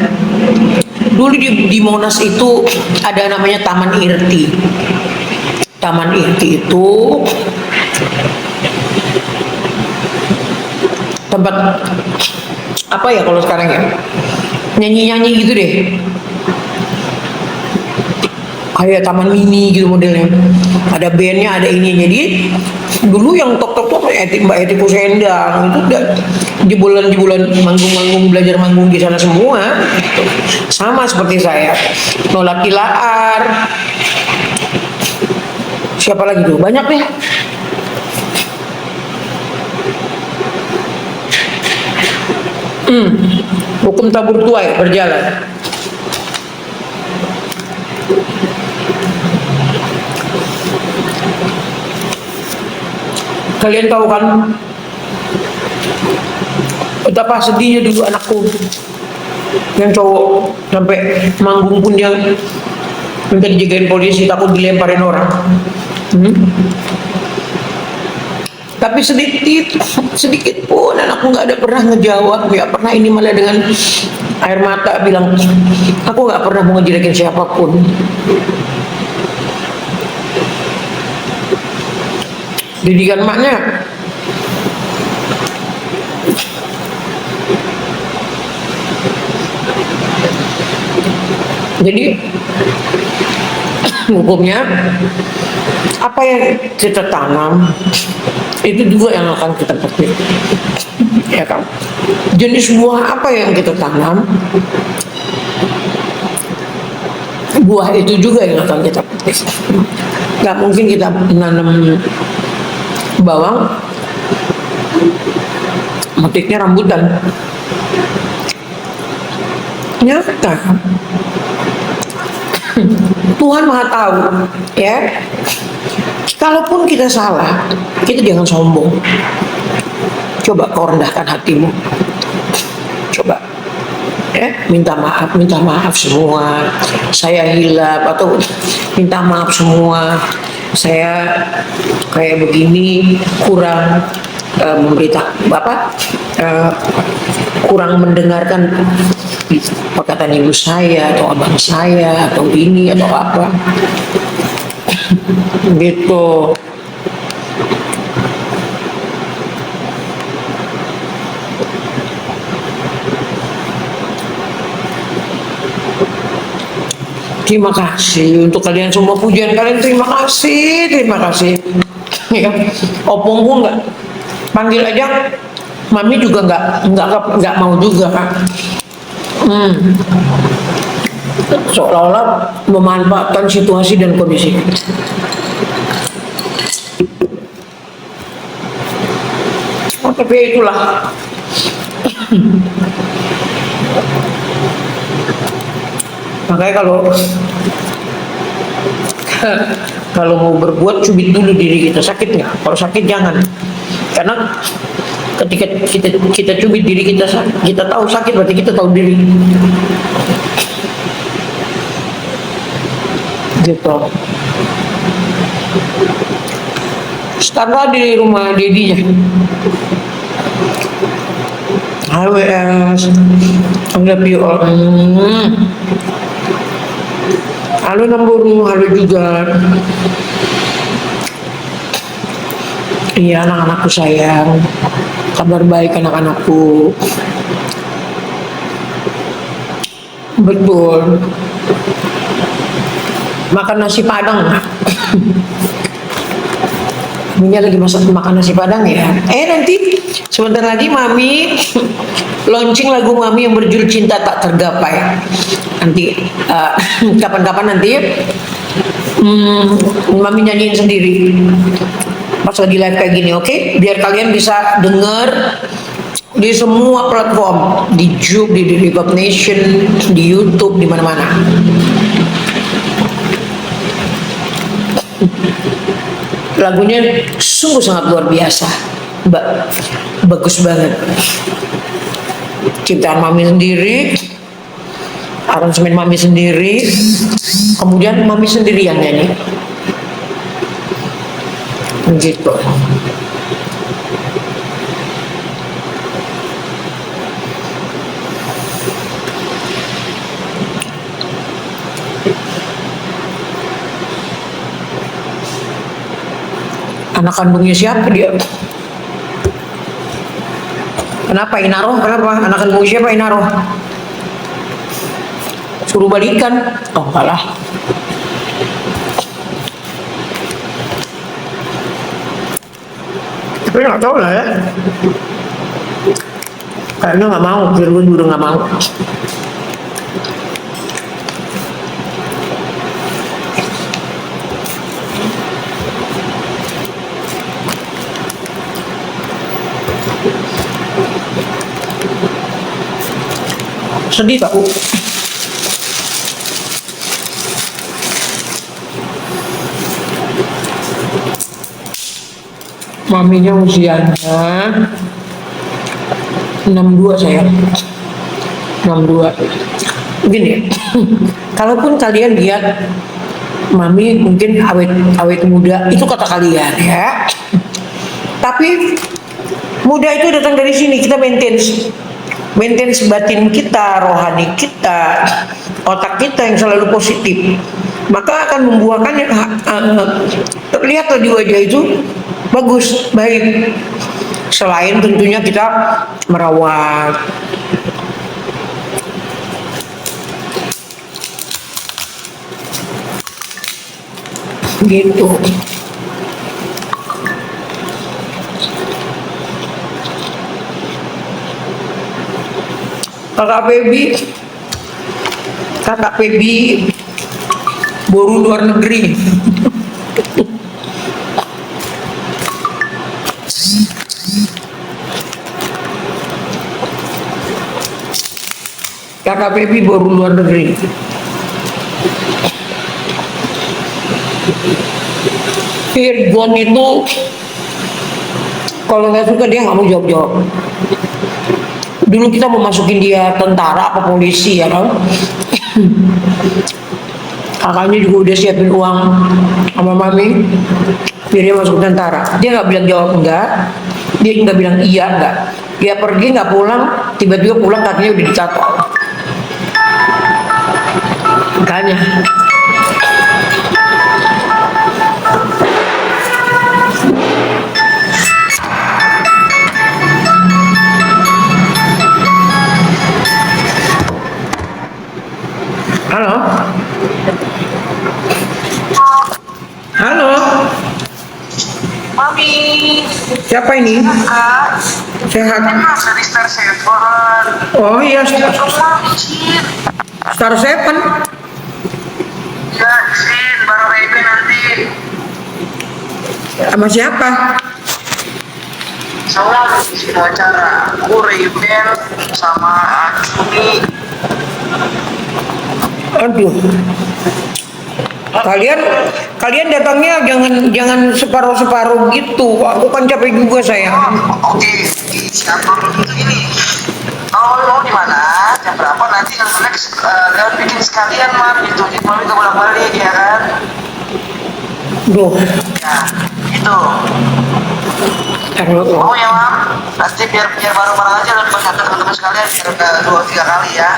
dulu di Monas itu ada namanya Taman Irti. Taman Irti itu tempat apa ya kalau sekarang ya, nyanyi gitu deh, kayak taman mini gitu modelnya, ada bandnya, ada ini. Jadi dulu yang top Mbak Eti Kusendang itu udah jebolan manggung belajar manggung di sana semua, sama seperti saya. Nolak Kilaar, siapa lagi tuh, banyak deh. Hukum tabur tuai berjalan. Kalian tahu kan betapa sedihnya dulu anakku yang cowok, sampai manggung pun dia minta dijagain polisi, takut dilemparin orang. Tapi sedikit pun anakku nggak ada pernah ngejawab, nggak pernah ini, malah dengan air mata bilang, aku nggak pernah mau ngejelekin siapapun. Didikan maknya jadi hukumnya apa yang kita tanam itu juga yang akan kita petik, ya kan? Jenis buah apa yang kita tanam, buah itu juga yang akan kita petik. Gak mungkin kita menanam bawang metiknya rambutan, nyata. Tuhan Maha tahu, ya. Kalaupun kita salah, kita jangan sombong. Coba kau rendahkan hatimu. Coba, ya, minta maaf semua. Saya hilaf atau minta maaf semua. Saya kayak begini, kurang memberitahu kurang mendengarkan perkataan ibu saya atau abang saya atau ini atau apa gitu. Terima kasih untuk kalian semua, pujian kalian, terima kasih. Ya, opung pun nggak panggil aja, mami juga nggak mau juga kan. Seolah-olah memanfaatkan situasi dan kondisi. Tapi itulah Makanya kalau kalau mau berbuat cubit dulu diri kita, sakit nggak? Kalau sakit jangan, karena ketika kita cubit diri kita, kita tahu sakit berarti kita tahu diri. Gitu. Start di rumah dedinya. HWS, I love you all. Halo Namburu, halo juga. Iya anak-anakku sayang, kabar baik anak-anakku. Betul. Makan nasi padang. Minya lagi makan nasi padang ya. Nanti sebentar lagi Mami launching lagu Mami yang berjudul Cinta Tak Tergapai. Nanti kapan-kapan nanti Mami nyanyiin sendiri pas lagi live kayak gini, oke? Biar kalian bisa denger di semua platform, di Juke, di Reverb Nation, di YouTube, di mana-mana. Lagunya sungguh sangat luar biasa, bagus banget. Ciptaan Mami sendiri, aransemen Mami sendiri, kemudian Mami sendiri yang nyanyi. Gitu. Anak kandungnya siapa dia? Kenapa Inaroh? Kenapa? Anak kandung siapa Inaroh? Suruh balikan? Oh kalah. Tapi nggak tahu lah ya. Kayaknya nggak mau, Virgun juga nggak mau. Sedih aku. Maminya usianya 62 sayang. 62. Begini, kalaupun kalian lihat Mami mungkin awet muda, itu kata kalian ya. Tapi muda itu datang dari sini, kita maintain batin kita, rohani kita, otak kita yang selalu positif, maka akan membuahkan yang terlihat di wajah itu bagus, baik. Selain tentunya kita merawat. Gitu. Kakak Pebi baru luar negeri. Kakak Pebi baru luar negeri. Virgon itu kalau nggak suka dia nggak mau jawab. Dulu kita mau masukin dia tentara apa polisi ya kan. Kakaknya juga udah siapin uang sama Mami biar dia masuk tentara. Dia nggak bilang jawab enggak, dia nggak bilang iya enggak. Dia pergi nggak pulang, tiba-tiba pulang kakinya udah ditato. Makanya halo. Halo. Mami. Siapa ini? Sehat. Dari Star Seven. Oh iya, Star Seven. Ya, Sin, bareng Rebe nanti. Sama siapa? Sama semua acara. Aku Rebel, sama Juni. Aduh. Kalian datangnya jangan separuh-separuh gitu. Aku kan capek juga saya. Oke, siapa itu ini? Kalau mau di mana? Jam berapa? Nanti next dan bikin sekalian mah gitu. Jadi mau itu bolak-balik ya kan? Duh. Ya, itu. Aduh. Oh ya mam, nanti biar bareng-bareng aja dan buat teman-teman sekalian biar 2-3 kali ya.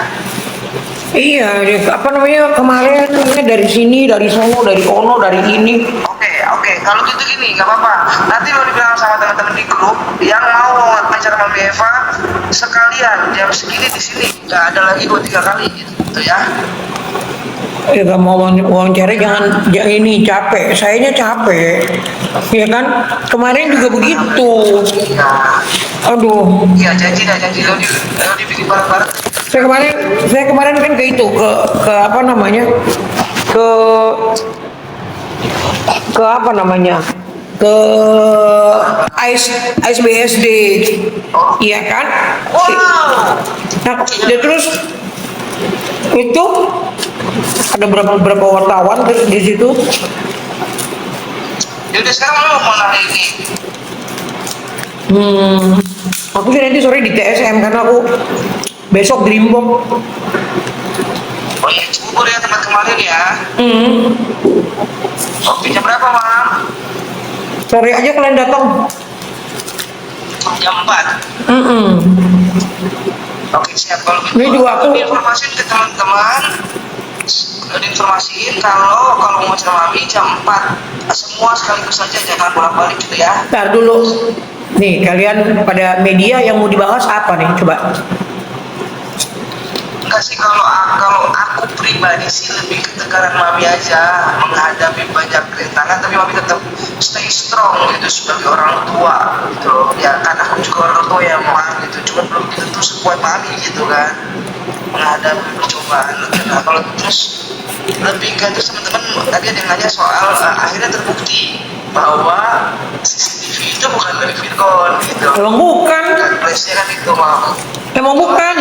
Iya, apa namanya kemarin dari sini, dari sono, dari ono, dari ini. Oke, kalau gitu gini, nggak apa-apa. Nanti lo dibilang sama teman-teman di grup yang mau acara Mami Eva sekalian jam segini di sini, nggak ada lagi 2-3 kali gitu ya. Ya gak mau wawancara jangan ini capek, sayanya capek, ya kan? Kemarin juga begitu. Ya, Aduh, ya janji lo dibikin bareng-bareng. saya kemarin kan ke itu ke apa namanya ke apa namanya ke Ice BSD, iya kan? Wow. Nah, dia terus itu ada beberapa wartawan di situ. Yaudah sekarang lo mau hari ini. Aku sih nanti sore di TSM karena aku besok di Limbok. Oh iya, bubur ya tempat kemarin ya. Oke, jam berapa mam? Sore aja kalian datang. Jam 4. Oke siap kalau gitu. Ini juga aku informasiin ke teman-teman. Informasiin kalau mau cerita Mami jam 4 semua sekaligus saja, jangan bolak-balik gitu ya. ntar dulu. Nih kalian pada media yang mau dibahas apa nih coba? Enggak sih, kalau aku pribadi sih lebih ke tegaran Mami aja menghadapi banyak rintangan, tapi Mami tetap stay strong gitu sebagai orang tua gitu loh. Ya kan aku juga orang tua ya Mam gitu, cuma belum tentu sekuat Mami gitu kan menghadapi percobaan. Nah kalau terus lebih ke terus teman-teman tadi ada yang nanya soal akhirnya terbukti bahwa CCTV itu bukan dari Virgon gitu. Emang bukan? Dan flashnya kan itu Mam. Emang bukan?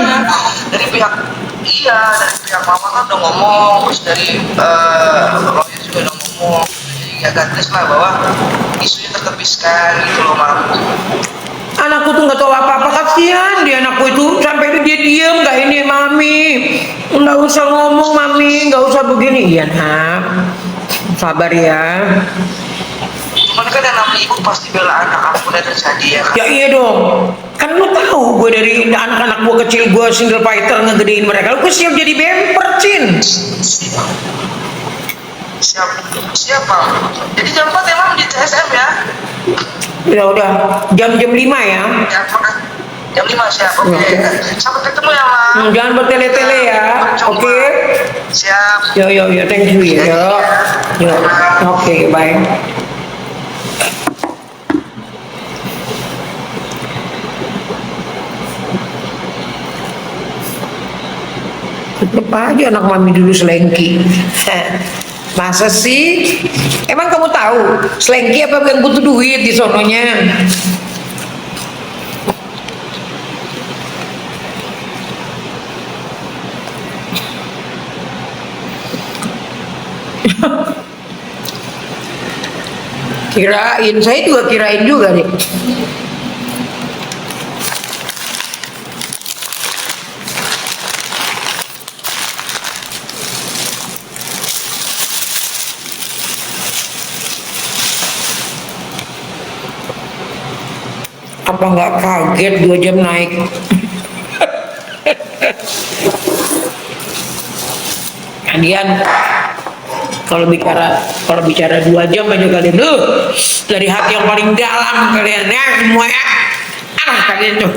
Dari pihak dari pihak mama kan udah ngomong, terus dari lawyer juga udah ngomong, jadi agak jelas lah bahwa isunya tertepiskan gitu loh mam. Anakku tuh nggak tahu apa-apa, kasihan dia anakku itu sampai dia diem nggak ini mami, nggak usah ngomong mami, nggak usah begini. Iya nak, sabar ya. Cuman kan yang namanya ibu pasti bela anak aku udah terjadi ya kan? Ya iya dong, kan lu tahu gue dari anak-anak gue kecil gue single fighter ngegedein mereka, lu siap jadi bemper Cin. Siap Pak. Jadi jam 4 emang di TSM ya? Udah jam 5 ya. Ya jam 5 siap, oke. Sampai ketemu ya mam. Jangan bertele-tele ya, oke? Siap. Yo, thank you ya. Yo, oke, bye. Tetep aja anak mami dulu selengki. Masa sih? Emang kamu tahu selengki apa yang butuh duit di sononya? Kirain, saya juga kirain juga nih. Apa nggak kaget 2 jam naik? Kalian kalau bicara 2 jam aja kalian dari hati yang paling dalam kalian ya semua ya. Kalian tuh.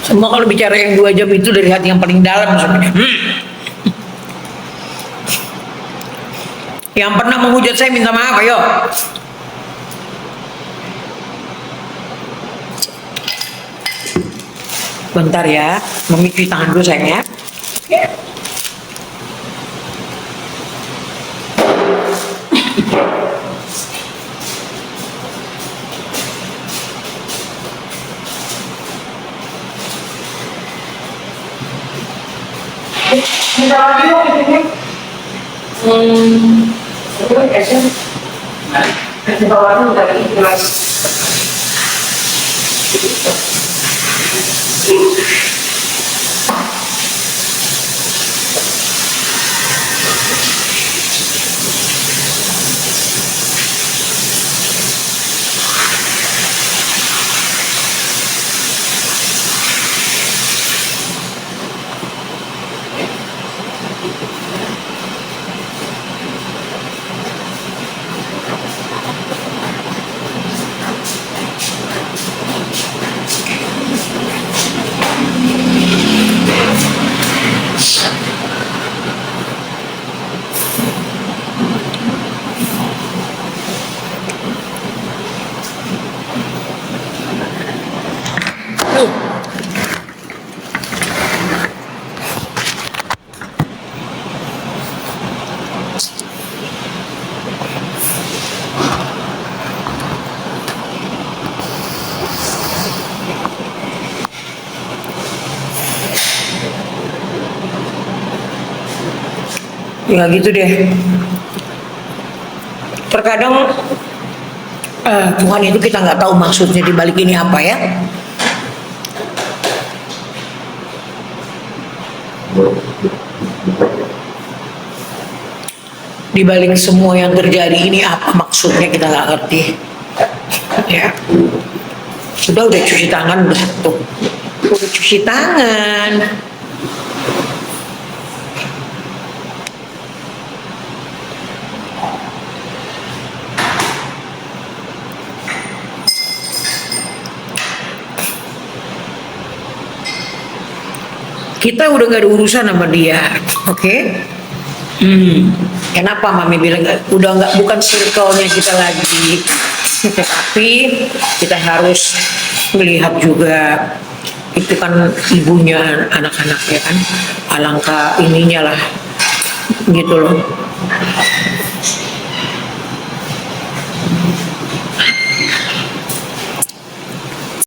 Semua kalau bicara yang 2 jam itu dari hati yang paling dalam sebenarnya. Yang pernah menghujat saya minta maaf, ayo. Bentar ya, mami cuci tangan dulu sayang ya. Kita lagi dong ini. Itu esnya. Kita lagi udah ini lagi. Ya gitu deh. Terkadang Tuhan itu kita nggak tahu maksudnya di balik ini apa ya. Di balik semua yang terjadi ini apa maksudnya kita nggak ngerti. Ya. Udah cuci tangan udah tuh. Udah cuci tangan. Kita udah gak ada urusan sama dia, oke? Kenapa Mami bilang udah nggak, bukan circle-nya kita lagi, tapi kita harus melihat juga itu kan ibunya anak-anaknya kan, alangkah ininya lah, gitu loh.